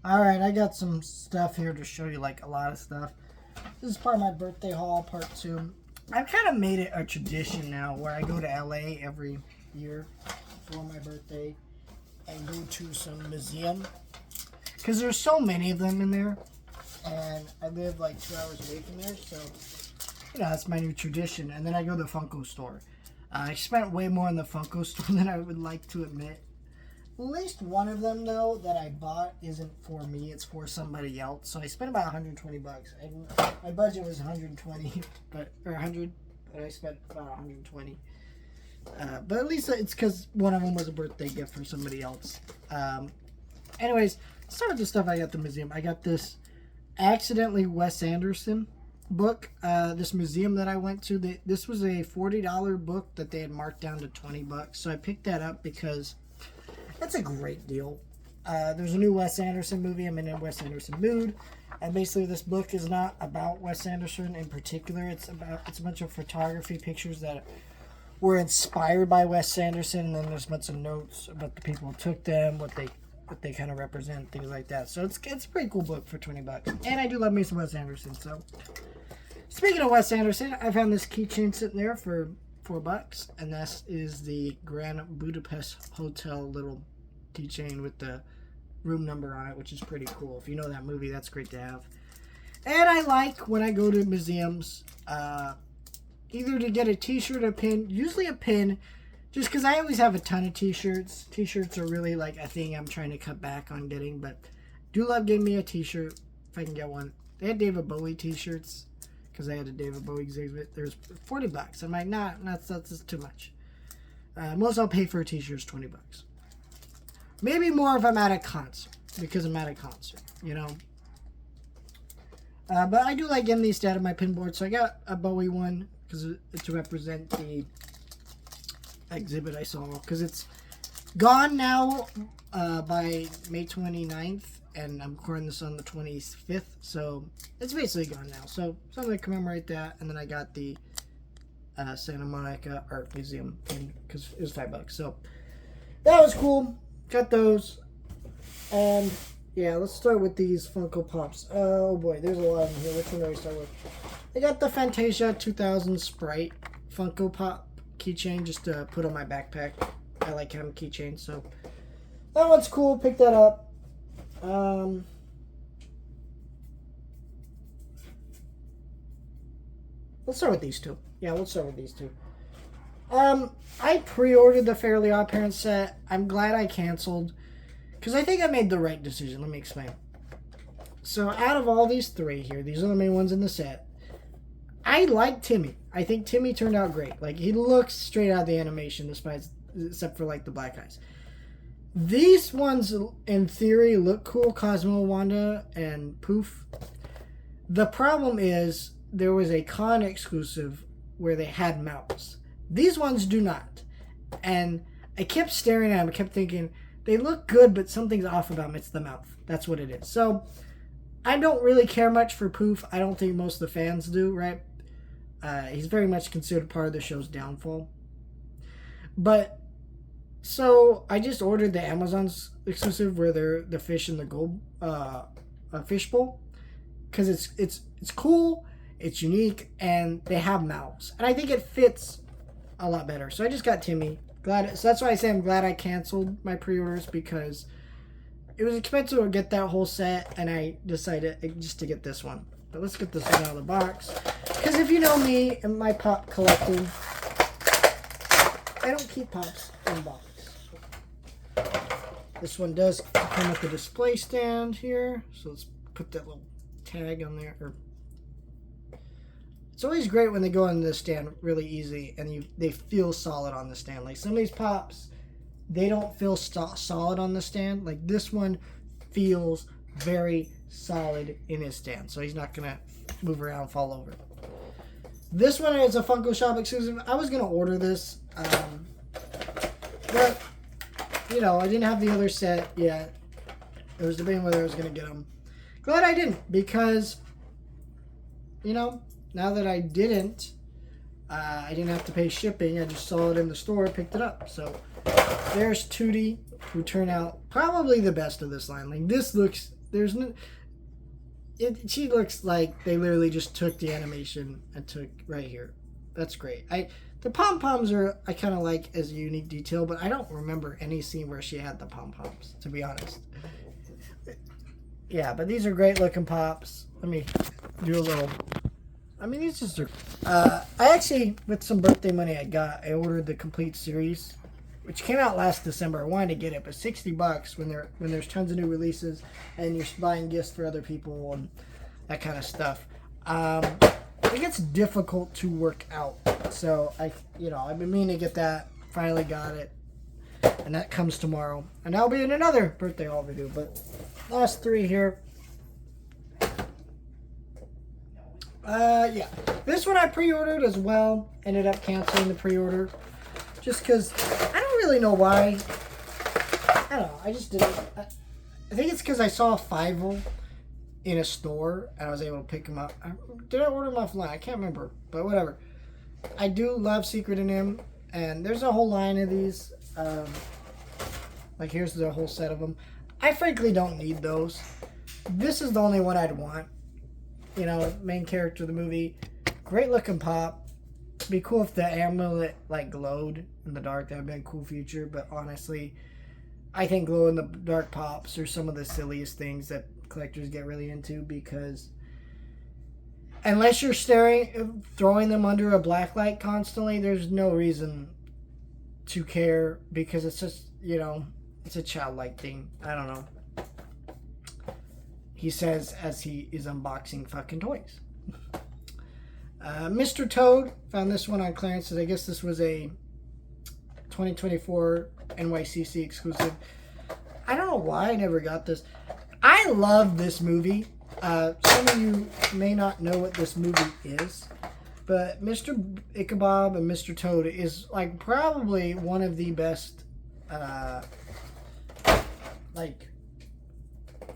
Alright, I got some stuff here to show you, like a lot of stuff. This is part of my birthday haul, part 2. I've kind of made it a tradition now where I go to LA every year for my birthday and go to some museum. Because there's so many of them in there. And I live like 2 hours away from there, so, you know, that's my new tradition. And then I go to the Funko store. I spent way more in the Funko store than I would like to admit. At least one of them, though, that I bought isn't for me. It's for somebody else. So I spent about 120 bucks. My budget was 120, or 100, but I spent about 120. But at least it's because one of them was a birthday gift for somebody else. Anyways, let's start with the stuff I got at the museum. I got this Accidentally Wes Anderson book. This museum that I went to, this was a $40 book that they had marked down to 20 bucks. So I picked that up because that's a great deal. There's a new Wes Anderson movie. I'm in a Wes Anderson mood. And basically this book is not about Wes Anderson in particular. It's a bunch of photography pictures that were inspired by Wes Anderson. And then there's a bunch of notes about the people who took them, what they kind of represent, things like that. So it's a pretty cool book for 20 bucks. And I do love me some Wes Anderson. So speaking of Wes Anderson, I found this keychain sitting there for $4, and this is the Grand Budapest Hotel little keychain with the room number on it, which is pretty cool. If you know that movie, that's great to have. And I like when I go to museums, either to get a t-shirt or a pin, usually a pin, just because I always have a ton of t-shirts. T-shirts are really like a thing I'm trying to cut back on getting, but do love getting me a t-shirt if I can get one. They had David Bowie t-shirts, because I had a David Bowie exhibit. There's 40 bucks. I'm like, nah, that's just too much. Most I'll pay for a t-shirt is 20 bucks. Maybe more if I'm at a concert, because I'm at a concert, you know. But I do like getting these out of my pinboard, so I got a Bowie one to represent the exhibit I saw, because it's gone now by May 29th. And I'm recording this on the 25th, so it's basically gone now. So something to commemorate that. And then I got the Santa Monica Art Museum thing because it was $5. So that was cool. Got those. And yeah, let's start with these Funko Pops. Oh boy, there's a lot of them here. Which one do I start with? I got the Fantasia 2000 Sprite Funko Pop keychain just to put on my backpack. I like having keychains, so that one's cool. Pick that up. Let's start with these two. Yeah, let's start with these two. I pre-ordered the Fairly Odd Parents set. I'm glad I canceled, because I think I made the right decision. Let me explain. So out of all these three here, these are the main ones in the set. I like Timmy. I think Timmy turned out great. Like, he looks straight out of the animation, except for like the black eyes. These ones, in theory, look cool. Cosmo, Wanda, and Poof. The problem is, there was a con exclusive where they had mouths. These ones do not. And I kept staring at them. I kept thinking, they look good, but something's off about them. It's the mouth. That's what it is. So, I don't really care much for Poof. I don't think most of the fans do, right? He's very much considered part of the show's downfall. But so I just ordered the Amazon's exclusive where they're the fish in the gold fishbowl, because it's cool, it's unique, and they have mouths, and I think it fits a lot better. So I just got Timmy. So that's why I say I'm glad I canceled my pre-orders, because it was expensive to get that whole set, and I decided just to get this one. But let's get this one out of the box, because if you know me and my pop collecting, I don't keep pops in box. This one does come with a display stand here, so let's put that little tag on there. It's always great when they go on the stand really easy, and they feel solid on the stand. Like some of these pops, they don't feel solid on the stand. Like this one feels very solid in his stand, so he's not gonna move around and fall over. This one is a Funko Shop exclusive. I was gonna order this, but you know, I didn't have the other set yet. I was debating whether I was gonna get them. Glad I didn't, because you know, now that I didn't have to pay shipping. I just saw it in the store, picked it up. So there's Tootie, who turned out probably the best of this line. Like this there's no. She looks like they literally just took the animation and took right here. That's great. The pom poms are I kind of like as a unique detail, but I don't remember any scene where she had the pom poms, to be honest. Yeah, but these are great looking pops. Let me do a little. I mean, these just are. I actually, with some birthday money I ordered the complete series, which came out last December. I wanted to get it, but $60 when there's tons of new releases and you're buying gifts for other people and that kind of stuff. It gets difficult to work out. So I've been meaning to get that. Finally got it, and that comes tomorrow, and that'll be in another birthday haul video. But last three here. Yeah, this one I pre-ordered as well. Ended up canceling the pre-order just because I don't really know why. I don't know. I just didn't. I think it's because I saw Fievel in a store and I was able to pick them up. Did I order them offline? I can't remember, but whatever. I do love Secret NM, and there's a whole line of these. Like here's the whole set of them. I frankly don't need those. This is the only one I'd want. You know, main character of the movie. Great looking pop. It'd be cool if the amulet like glowed in the dark. That would be a cool feature. But honestly, I think glow in the dark pops are some of the silliest things that collectors get really into, because unless you're throwing them under a black light constantly, there's no reason to care, because it's just, it's a childlike thing. I don't know. He says as he is unboxing fucking toys. Mr. Toad, found this one on clearance. I guess this was a 2024 NYCC exclusive. I don't know why I never got this. I love this movie. Some of you may not know what this movie is, but Mr. Ichabod and Mr. Toad is like probably one of the best,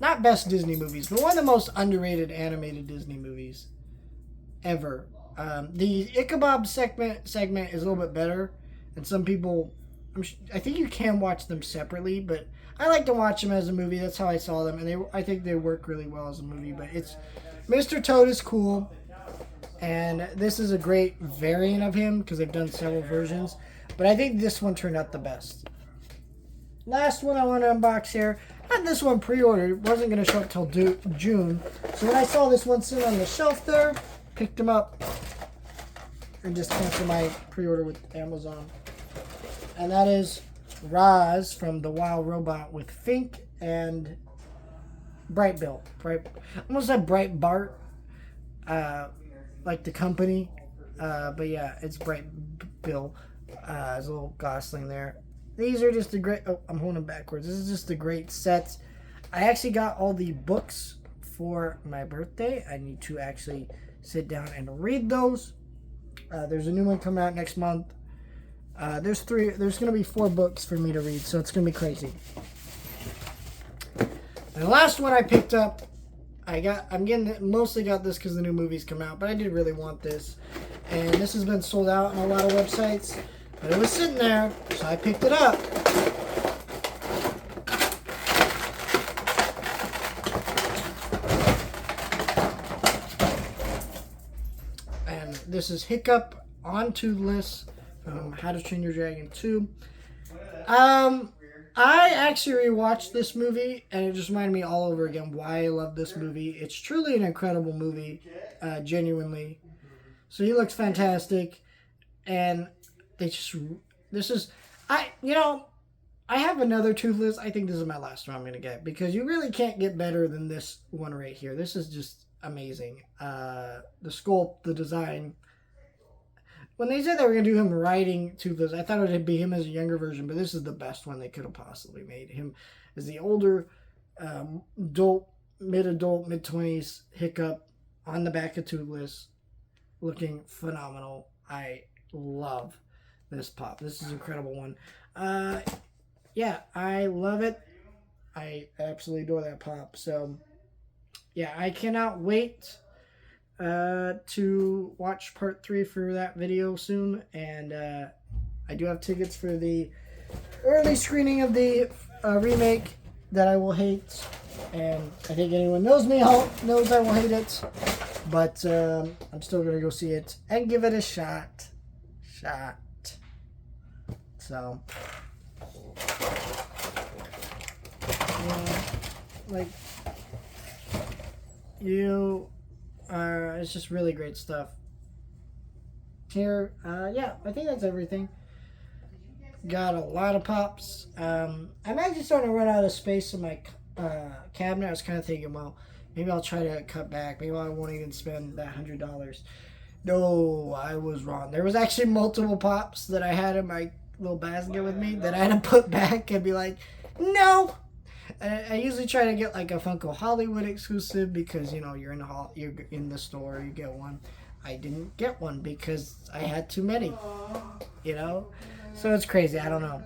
not best Disney movies, but one of the most underrated animated Disney movies ever. The Ichabod segment is a little bit better, and some people, I think you can watch them separately, but I like to watch them as a movie. That's how I saw them, and I think they work really well as a movie. But Mr. Toad is cool, and this is a great variant of him because they've done several versions. But I think this one turned out the best. Last one I want to unbox here. I had this one pre-ordered. It wasn't going to show up till June. So when I saw this one sitting on the shelf there, picked them up and just canceled my pre-order with Amazon. And that is Roz from The Wild Robot with Fink and Bright Bill. I almost said Bright Bart, like the company. But yeah, it's Bright Bill. There's a little Gosling there. These are just a great... Oh, I'm holding them backwards. This is just a great set. I actually got all the books for my birthday. I need to actually sit down and read those. There's a new one coming out next month. There's going to be 4 books for me to read, so it's going to be crazy. And the last one I picked up, mostly got this because the new movies come out, but I did really want this. And this has been sold out on a lot of websites. But it was sitting there, so I picked it up. And this is Hiccup on Toothless from How to Train Your Dragon 2. I actually rewatched this movie, and it just reminded me all over again why I love this movie. It's truly an incredible movie, genuinely. So he looks fantastic, and I have another Toothless. I think this is my last one I'm going to get, because you really can't get better than this one right here. This is just amazing. The sculpt, the design. When they said they were going to do him riding Toothless, I thought it would be him as a younger version, but this is the best one they could have possibly made. Him as the older, mid-adult, mid-20s Hiccup on the back of Toothless, looking phenomenal. I love this pop. This is an incredible one. Yeah, I love it. I absolutely adore that pop. So, yeah, I cannot wait to watch part 3 for that video soon. And I do have tickets for the early screening of the remake that I will hate, and I think anyone knows me knows I will hate it. But I'm still gonna go see it and give it a shot. So, like, it's just really great stuff. Here, yeah, I think that's everything. Got a lot of pops. I'm actually starting to run out of space in my cabinet. I was kind of thinking, well, maybe I'll try to cut back. Maybe I won't even spend that $100. No, I was wrong. There was actually multiple pops that I had in my little basket with me that I had to put back and be like, no. I usually try to get like a Funko Hollywood exclusive because you're you're in the store, you get one. I didn't get one because I had too many. So it's crazy. I don't know.